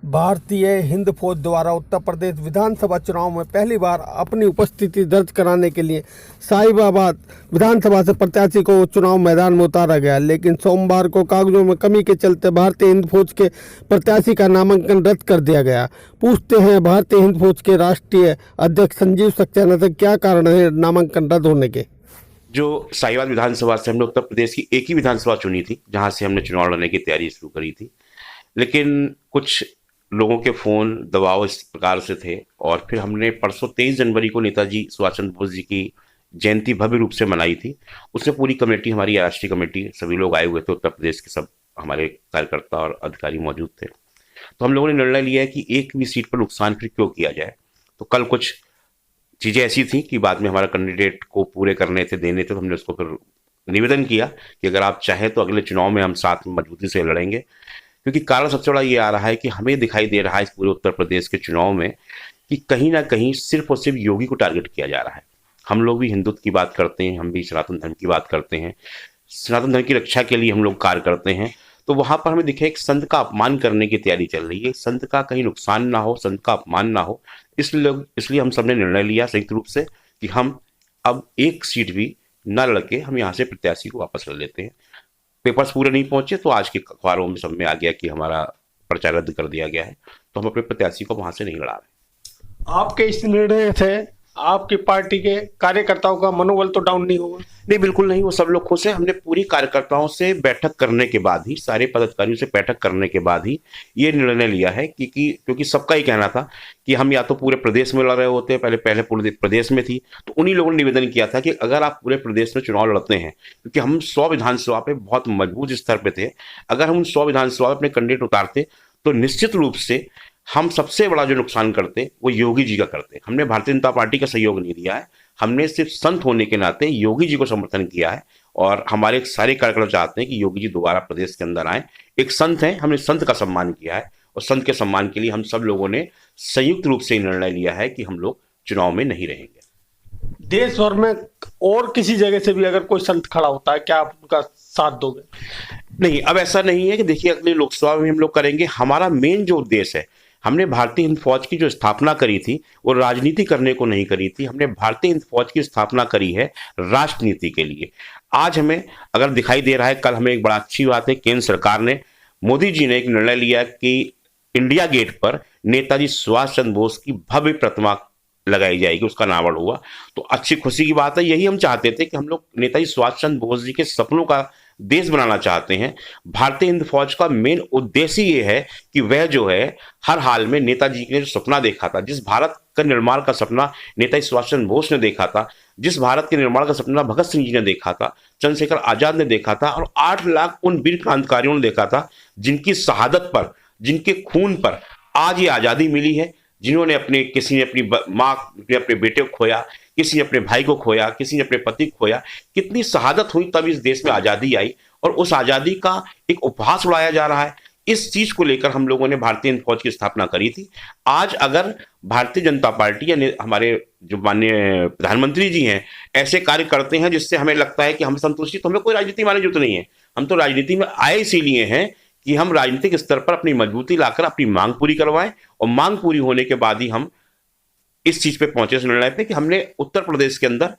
भारतीय हिंद फौज द्वारा उत्तर प्रदेश विधानसभा चुनाव में पहली बार अपनी उपस्थिति दर्ज कराने के लिए साहिबाबाद विधानसभा से प्रत्याशी को चुनाव मैदान में उतारा गया, लेकिन सोमवार को कागजों में कमी के चलते भारतीय हिंद फौज के प्रत्याशी का नामांकन रद्द कर दिया गया। पूछते हैं भारतीय हिंद फौज के राष्ट्रीय अध्यक्ष संजीव सक्सेना से, क्या कारण है नामांकन रद्द होने के। जो साहिबाबाद विधानसभा से हमने उत्तर प्रदेश की एक ही विधानसभा चुनी थी जहां से हमने चुनाव लड़ने की तैयारी शुरू करी थी, लेकिन कुछ लोगों के फोन दबाव इस प्रकार से थे और फिर हमने परसों 23 जनवरी को नेताजी सुभाष चंद्र बोस जी की जयंती भव्य रूप से मनाई थी। उसमें पूरी कमेटी, हमारी राष्ट्रीय कमेटी, सभी लोग आए हुए थे, उत्तर प्रदेश के सब हमारे कार्यकर्ता और अधिकारी मौजूद थे। तो हम लोगों ने निर्णय लिया है कि एक भी सीट पर नुकसान फिर क्यों किया जाए। तो कल कुछ चीज़ें ऐसी थी कि बाद में हमारा कैंडिडेट को पूरे करने थे, देने थे, तो हमने उसको फिर निवेदन किया कि अगर आप चाहें तो अगले चुनाव में हम साथ में मजबूती से लड़ेंगे, क्योंकि कारण सबसे बड़ा ये आ रहा है कि हमें दिखाई दे रहा है इस पूरे उत्तर प्रदेश के चुनाव में कि कहीं ना कहीं सिर्फ और सिर्फ योगी को टारगेट किया जा रहा है। हम लोग भी हिंदुत्व की बात करते हैं, हम भी सनातन धर्म की बात करते हैं, सनातन धर्म की रक्षा के लिए हम लोग कार्य करते हैं। तो वहां पर हमें दिखे एक संत का अपमान करने की तैयारी चल रही है, संत का कहीं नुकसान ना हो, संत का अपमान ना हो, इसलिए हम सबने निर्णय लिया संयुक्त रूप से कि हम अब एक सीट भी न लड़के हम यहाँ से प्रत्याशी को वापस ले लेते हैं। पेपर्स पूरे नहीं पहुंचे तो आज के अखबारों में सब में आ गया कि हमारा पर्चा रद्द कर दिया गया है, तो हम अपने प्रत्याशी को वहां से नहीं लड़ा रहे। आपके इस निर्णय से आपकी पार्टी के कार्यकर्ताओं का मनोबल तो डाउन नहीं होगा? नहीं, बिल्कुल नहीं, वो सब लोग खुश हैं। हमने पूरी कार्यकर्ताओं से बैठक करने के बाद ही, सारे पदाधिकारियों से बैठक करने के बाद ही ये निर्णय लिया है क्योंकि सबका ही कहना था कि हम या तो पूरे प्रदेश में लड़ रहे होते, पहले पूरे प्रदेश में थी, तो उन्हीं लोगों ने निवेदन किया था कि अगर आप पूरे प्रदेश में चुनाव लड़ते हैं, क्योंकि हम 100 विधानसभा पे बहुत मजबूत स्तर पे थे, अगर हम उन 100 विधानसभा अपने कैंडिडेट उतारते तो निश्चित रूप से हम सबसे बड़ा जो नुकसान करते वो योगी जी का करते। हमने भारतीय जनता पार्टी का सहयोग नहीं दिया है, हमने सिर्फ संत होने के नाते योगी जी को समर्थन किया है और हमारे सारे कार्यकर्ता चाहते हैं कि योगी जी दोबारा प्रदेश के अंदर आए। एक संत हैं, हमने संत का सम्मान किया है और संत के सम्मान के लिए हम सब लोगों ने संयुक्त रूप से निर्णय लिया है कि हम लोग चुनाव में नहीं रहेंगे। देश भर में और किसी जगह से भी अगर कोई संत खड़ा होता है, क्या आप उनका साथ दोगे? नहीं, अब ऐसा नहीं है कि देखिए अगली लोकसभा में हम लोग करेंगे। हमारा मेन जो उद्देश्य है, हमने भारतीय हिंद फौज की जो स्थापना करी थी वो राजनीति करने को नहीं करी थी, हमने भारतीय हिंद फौज की स्थापना करी है राष्ट्रनीति के लिए। आज हमें अगर दिखाई दे रहा है, कल हमें एक बड़ा अच्छी बात है, केंद्र सरकार ने, मोदी जी ने एक निर्णय लिया कि इंडिया गेट पर नेताजी सुभाष चंद्र बोस की भव्य प्रतिमा लगाई जाएगी, उसका अनावरण हुआ। तो अच्छी खुशी की बात है, यही हम चाहते थे कि हम लोग नेताजी सुभाष चंद्र बोस जी के सपनों का देश बनाना चाहते हैं। भारतीय हिंद फौज का मेन उद्देश्य ये है कि वह जो है हर हाल में नेताजी ने जो सपना देखा था, जिस भारत का निर्माण का सपना नेताजी सुभाष चंद्र बोस ने देखा था, जिस भारत के निर्माण का सपना भगत सिंह जी ने देखा था, चंद्रशेखर आजाद ने देखा था और 8 लाख उन वीर क्रांतिकारियों ने देखा था, जिनकी शहादत पर, जिनके खून पर आज ये आज़ादी मिली है, जिन्होंने किसी ने अपनी माँ, अपने बेटे को खोया, किसी ने अपने भाई को खोया, किसी ने अपने पति को खोया, कितनी शहादत हुई तब इस देश में आज़ादी आई और उस आज़ादी का एक उपहास उड़ाया जा रहा है। इस चीज को लेकर हम लोगों ने भारतीय हिंद फौज की स्थापना करी थी। आज अगर भारतीय जनता पार्टी या हमारे जो माननीय प्रधानमंत्री जी हैं ऐसे कार्य करते हैं जिससे हमें लगता है कि हम संतुष्टि, तो हमें कोई राजनीति मानने की जरूरत नहीं है। हम तो राजनीति में आए इसीलिए हैं कि हम राजनीतिक स्तर पर अपनी मजबूती लाकर अपनी मांग पूरी करवाएं और मांग पूरी होने के बाद ही हम इस चीज पे पहुंचे, इस निर्णय पे कि हमने उत्तर प्रदेश के अंदर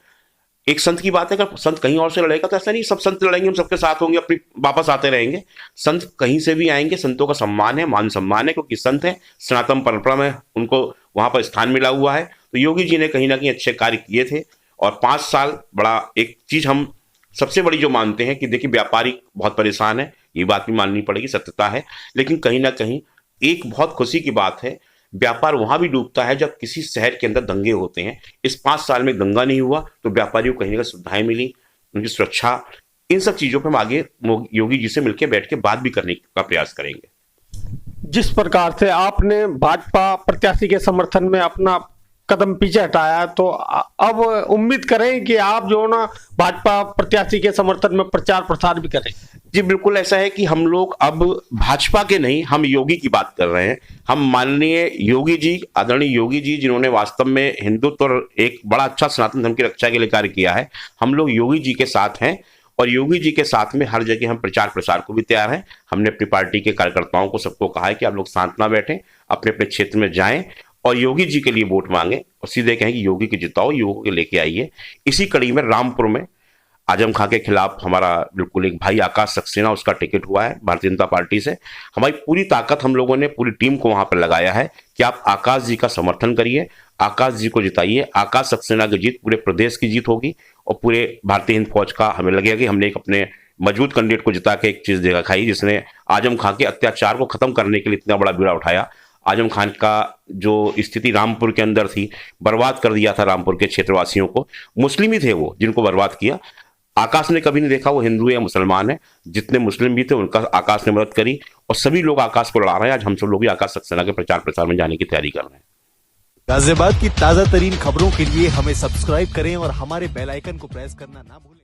एक संत की बात है, अगर संत कहीं और से लड़ेगा तो ऐसा नहीं सब संत लड़ेंगे, हम सबके साथ होंगे, अपनी वापस आते रहेंगे। संत कहीं से भी आएंगे, संतों का सम्मान है, मान सम्मान है, क्योंकि संत है, सनातन परंपरा में उनको वहां पर स्थान मिला हुआ है। तो योगी जी ने कहीं ना कहीं अच्छे कार्य किए थे और 5 साल बड़ा एक चीज हम सबसे बड़ी जो मानते हैं कि देखिए व्यापारी बहुत परेशान है, ये बात भी माननी पड़ेगी, सत्यता है, लेकिन कहीं ना कहीं एक बहुत खुशी की बात है, व्यापार वहां भी डूबता है जब किसी शहर के अंदर दंगे होते हैं। इस 5 साल में दंगा नहीं हुआ तो व्यापारियों को कहीं ना कहीं सुविधाएं मिली, उनकी सुरक्षा, इन सब चीजों पर हम आगे योगी जी से मिलकर बैठ के बात भी करने का प्रयास करेंगे। जिस प्रकार से आपने भाजपा प्रत्याशी के समर्थन में अपना कदम पीछे हटाया, तो अब उम्मीद करें कि आप जो ना भाजपा प्रत्याशी के समर्थन में प्रचार प्रसार भी करें। जी बिल्कुल, ऐसा है कि हम लोग अब भाजपा के नहीं, हम योगी की बात कर रहे हैं। हम माननीय योगी जी, आदरणीय योगी जी, जिन्होंने वास्तव में हिंदुत्व और एक बड़ा अच्छा सनातन धर्म की रक्षा के लिए कार्य किया है, हम लोग योगी जी के साथ हैं और योगी जी के साथ में हर जगह हम प्रचार प्रसार को भी तैयार हैं। हमने अपनी पार्टी के कार्यकर्ताओं को सबको कहा है कि आप लोग शांत ना बैठें, अपने अपने क्षेत्र में जाएं और योगी जी के लिए वोट मांगें और सीधे कहें कि योगी को जिताओ, योगी को लेके आइए। इसी कड़ी में रामपुर में आजम खां के खिलाफ हमारा बिल्कुल एक भाई आकाश सक्सेना, उसका टिकट हुआ है भारतीय जनता पार्टी से। हमारी पूरी ताकत हम लोगों ने पूरी टीम को वहां पर लगाया है कि आप आकाश जी का समर्थन करिए, आकाश जी को जिताइए। आकाश सक्सेना की जीत पूरे प्रदेश की जीत होगी और पूरे भारतीय हिंद फौज का हमें लगेगा कि हमने एक अपने मजबूत कैंडिडेट को जिता के एक चीज दिखाई, जिसने आजम खां के अत्याचार को खत्म करने के लिए इतना बड़ा बीड़ा उठाया। आजम खान का जो स्थिति रामपुर के अंदर थी, बर्बाद कर दिया था रामपुर के क्षेत्रवासियों को। मुस्लिम ही थे वो जिनको बर्बाद किया। आकाश ने कभी नहीं देखा वो हिंदू है या मुसलमान है, जितने मुस्लिम भी थे उनका आकाश ने मदद करी और सभी लोग आकाश को लड़ा रहे हैं। आज हम सब लोग भी आकाश सक्सेना के प्रचार प्रसार में जाने की तैयारी कर रहे हैं। गाजियाबाद की ताजा तरीन खबरों के लिए हमें सब्सक्राइब करें और हमारे बेल आइकन को प्रेस करना ना भूलें।